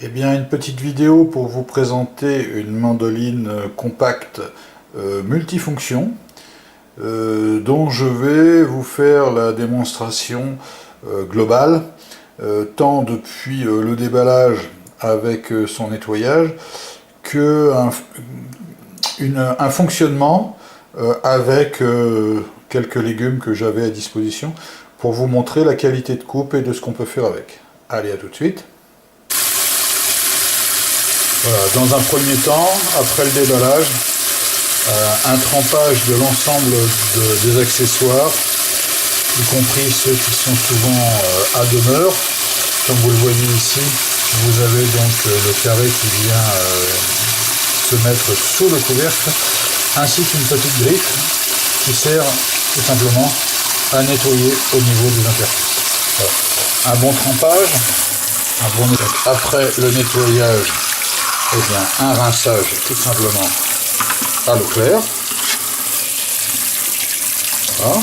Eh bien, une petite vidéo pour vous présenter une mandoline compacte multifonction dont je vais vous faire la démonstration globale, tant depuis le déballage avec son nettoyage que un fonctionnement avec quelques légumes que j'avais à disposition pour vous montrer la qualité de coupe et de ce qu'on peut faire avec. Allez, à tout de suite. Voilà, dans un premier temps, après le déballage, un trempage de l'ensemble des accessoires, y compris ceux qui sont souvent à demeure. Comme vous le voyez ici, vous avez donc le carré qui vient se mettre sous le couvercle, ainsi qu'une petite griffe qui sert tout simplement à nettoyer au niveau des interstices. Voilà. Un bon trempage, après le nettoyage, eh bien, un rinçage tout simplement à l'eau claire. Voilà.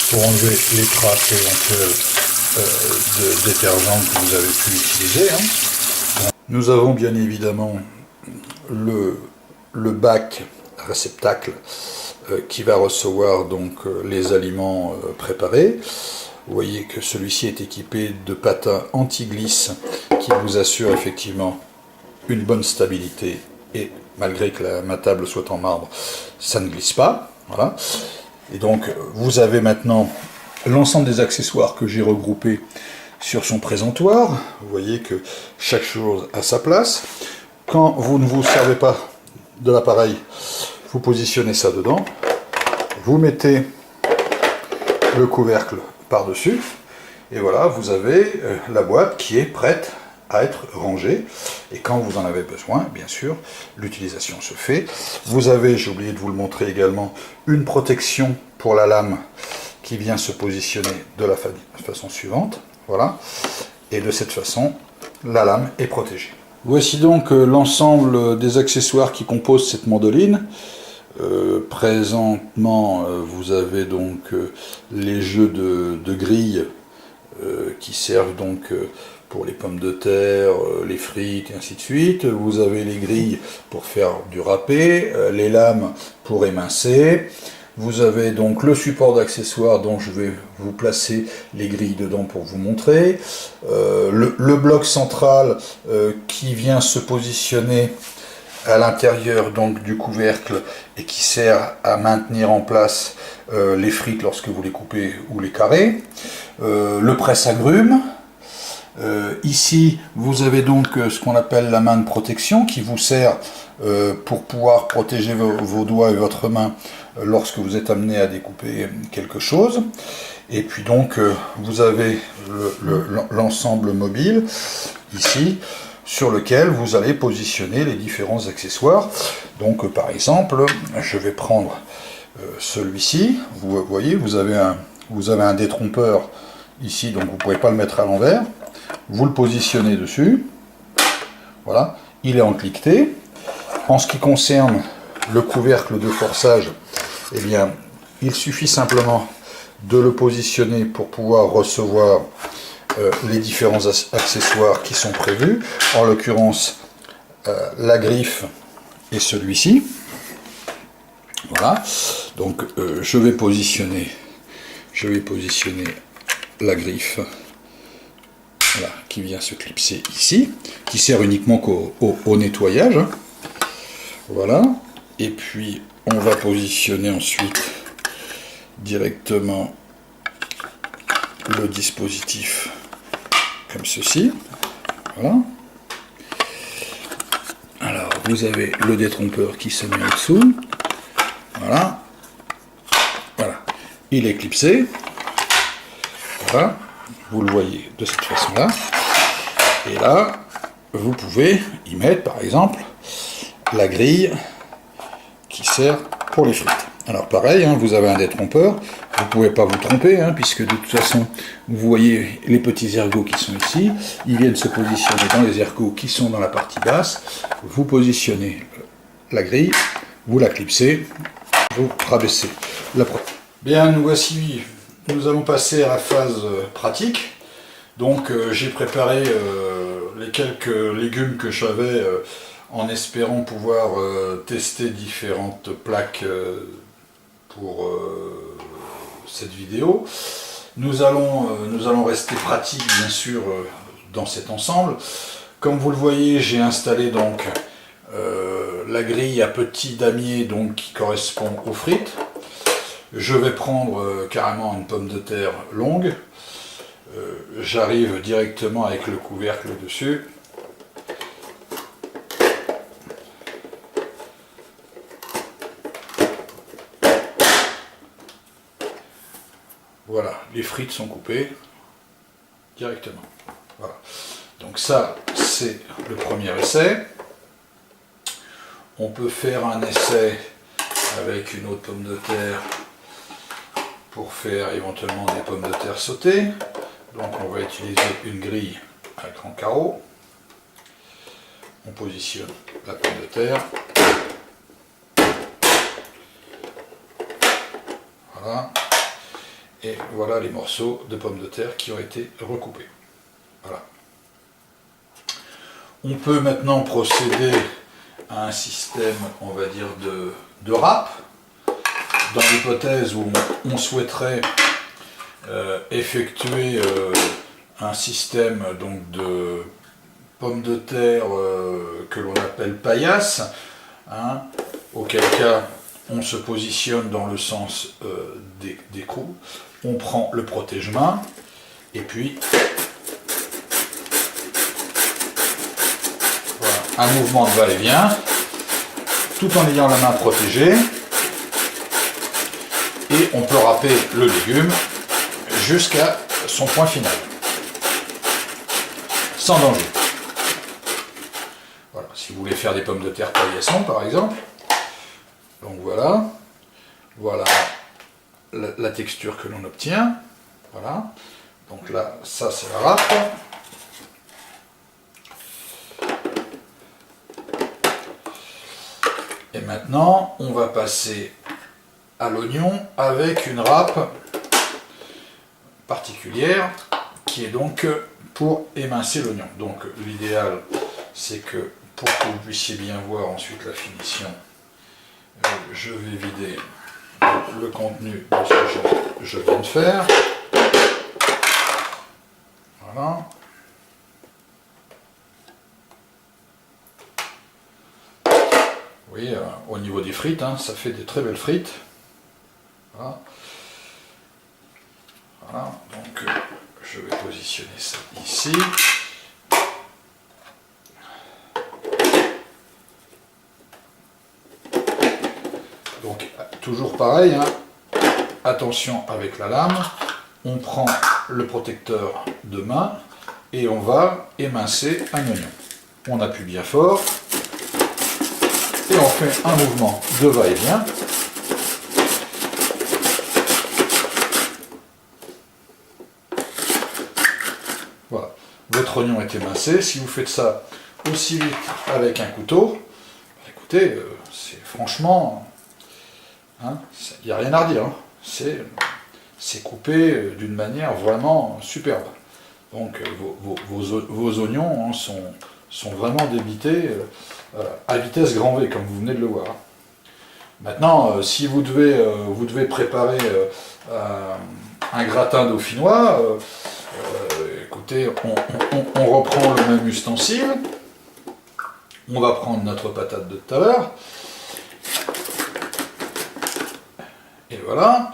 Pour enlever les traces éventuelles de détergent que vous avez pu utiliser. Nous avons bien évidemment le bac réceptacle qui va recevoir donc les aliments préparés. Vous voyez que celui-ci est équipé de patins anti-glisse qui vous assurent effectivement une bonne stabilité et malgré que ma table soit en marbre, ça ne glisse pas. Voilà. Et donc vous avez maintenant l'ensemble des accessoires que j'ai regroupés sur son présentoir. Vous voyez que chaque chose a sa place. Quand vous ne vous servez pas de l'appareil, vous positionnez ça dedans. Vous mettez le couvercle par-dessus, et voilà, vous avez la boîte qui est prête à être rangée, et quand vous en avez besoin, bien sûr, l'utilisation se fait. Vous avez, j'ai oublié de vous le montrer également, une protection pour la lame qui vient se positionner de la façon suivante, voilà, et de cette façon, la lame est protégée. Voici donc l'ensemble des accessoires qui composent cette mandoline. Présentement, vous avez donc les jeux de grille qui servent donc pour les pommes de terre, les frites et ainsi de suite. Vous avez les grilles pour faire du râpé, les lames pour émincer. Vous avez donc le support d'accessoires dont je vais vous placer les grilles dedans pour vous montrer. Le bloc central qui vient se positionner à l'intérieur donc du couvercle et qui sert à maintenir en place les frites lorsque vous les coupez ou les carrez. Le presse-agrumes. Ici vous avez donc ce qu'on appelle la main de protection qui vous sert pour pouvoir protéger vos doigts et votre main lorsque vous êtes amené à découper quelque chose. Et puis donc vous avez l'ensemble mobile ici, sur lequel vous allez positionner les différents accessoires. Donc par exemple, je vais prendre celui-ci. Vous voyez, vous avez un détrompeur ici, donc vous ne pouvez pas le mettre à l'envers. Vous le positionnez dessus. Voilà, il est encliqueté. En ce qui concerne le couvercle de forçage, eh bien, il suffit simplement de le positionner pour pouvoir recevoir les différents accessoires qui sont prévus, en l'occurrence la griffe et celui-ci. Voilà, donc je vais positionner la griffe, voilà, qui vient se clipser ici, qui sert uniquement au nettoyage. Voilà, et puis on va positionner ensuite directement le dispositif comme ceci. Voilà. Alors vous avez le détrompeur qui se met en dessous. Voilà. Voilà. Il est clipsé. Voilà. Vous le voyez de cette façon-là. Et là, vous pouvez y mettre par exemple la grille qui sert pour les frites. Alors pareil, hein, vous avez un détrompeur, vous ne pouvez pas vous tromper, hein, puisque de toute façon, vous voyez les petits ergots qui sont ici, ils viennent se positionner dans les ergots qui sont dans la partie basse, vous positionnez la grille, vous la clipsez, vous rabaissez la. Bien, nous allons passer à la phase pratique. Donc j'ai préparé les quelques légumes que j'avais en espérant pouvoir tester différentes plaques pour cette vidéo. Nous allons rester pratiques bien sûr dans cet ensemble. Comme vous le voyez, j'ai installé donc la grille à petit damier donc, qui correspond aux frites. Je vais prendre carrément une pomme de terre longue. J'arrive directement avec le couvercle dessus. Voilà, les frites sont coupées directement. Voilà. Donc ça, c'est le premier essai. On peut faire un essai avec une autre pomme de terre pour faire éventuellement des pommes de terre sautées. Donc on va utiliser une grille à grand carreau. On positionne la pomme de terre. Voilà. Et voilà les morceaux de pommes de terre qui ont été recoupés. Voilà. On peut maintenant procéder à un système, on va dire, de râpe. Dans l'hypothèse où on souhaiterait effectuer un système donc, de pommes de terre que l'on appelle paillasse, hein, auquel cas on se positionne dans le sens des coups, on prend le protège-main et puis voilà, un mouvement de va-et-vient tout en ayant la main protégée et on peut râper le légume jusqu'à son point final sans danger. Voilà, si vous voulez faire des pommes de terre paillasson par exemple, donc voilà la texture que l'on obtient. Voilà. Donc là, ça c'est la râpe. Et maintenant, on va passer à l'oignon avec une râpe particulière qui est donc pour émincer l'oignon. Donc l'idéal, c'est que pour que vous puissiez bien voir ensuite la finition, je vais vider le contenu de ce que je viens de faire. Voilà. Oui, au niveau des frites, hein, ça fait des très belles frites. Voilà. Voilà, donc je vais positionner ça ici. Donc toujours pareil, hein, attention avec la lame, on prend le protecteur de main et on va émincer un oignon. On appuie bien fort et on fait un mouvement de va-et-vient. Voilà, votre oignon est émincé. Si vous faites ça aussi vite avec un couteau, écoutez, c'est franchement... il n'y a rien à redire, hein. C'est coupé d'une manière vraiment superbe. Donc vos oignons hein, sont vraiment débités à vitesse grand V, comme vous venez de le voir. Maintenant, si vous devez préparer un gratin dauphinois, écoutez, on reprend le même ustensile, on va prendre notre patate de tout à l'heure, et voilà,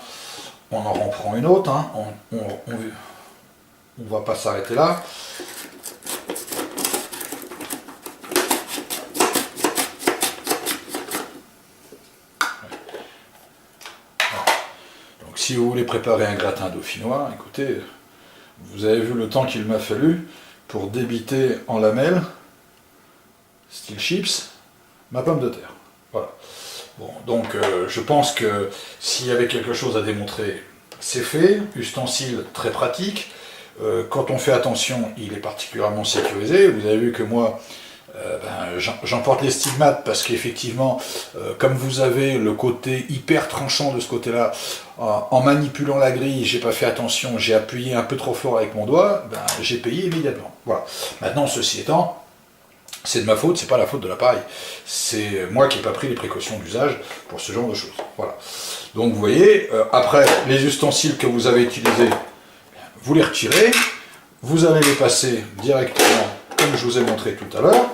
on en reprend une autre, hein. On va pas s'arrêter là. Donc si vous voulez préparer un gratin dauphinois, écoutez, vous avez vu le temps qu'il m'a fallu pour débiter en lamelles, style chips, ma pomme de terre. Voilà. Bon, donc je pense que s'il y avait quelque chose à démontrer, c'est fait. Ustensile très pratique. Quand on fait attention, il est particulièrement sécurisé. Vous avez vu que moi, j'en porte les stigmates parce qu'effectivement, comme vous avez le côté hyper tranchant de ce côté-là, en manipulant la grille, j'ai pas fait attention, j'ai appuyé un peu trop fort avec mon doigt, j'ai payé immédiatement. Voilà. Maintenant, ceci étant, c'est de ma faute, c'est pas la faute de l'appareil. C'est moi qui n'ai pas pris les précautions d'usage pour ce genre de choses. Voilà. Donc vous voyez, après, les ustensiles que vous avez utilisés, vous les retirez, vous allez les passer directement, comme je vous ai montré tout à l'heure.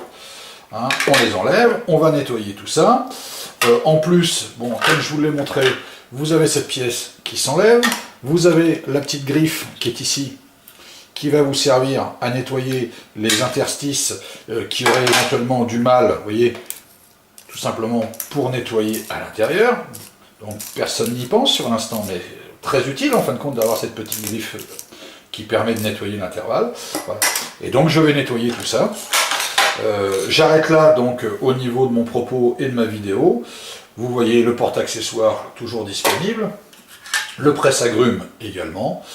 Hein, on les enlève, on va nettoyer tout ça. En plus, bon, comme je vous l'ai montré, vous avez cette pièce qui s'enlève, vous avez la petite griffe qui est ici, qui va vous servir à nettoyer les interstices qui auraient éventuellement du mal, vous voyez, tout simplement pour nettoyer à l'intérieur. Donc personne n'y pense sur l'instant, mais très utile en fin de compte d'avoir cette petite griffe qui permet de nettoyer l'intervalle. Voilà. Et donc je vais nettoyer tout ça. J'arrête là donc au niveau de mon propos et de ma vidéo. Vous voyez le porte-accessoires toujours disponible, le presse-agrumes également.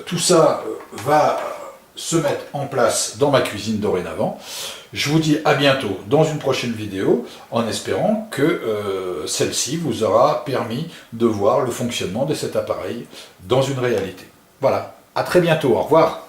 Tout ça va se mettre en place dans ma cuisine dorénavant. Je vous dis à bientôt dans une prochaine vidéo, en espérant que celle-ci vous aura permis de voir le fonctionnement de cet appareil dans une réalité. Voilà, à très bientôt, au revoir.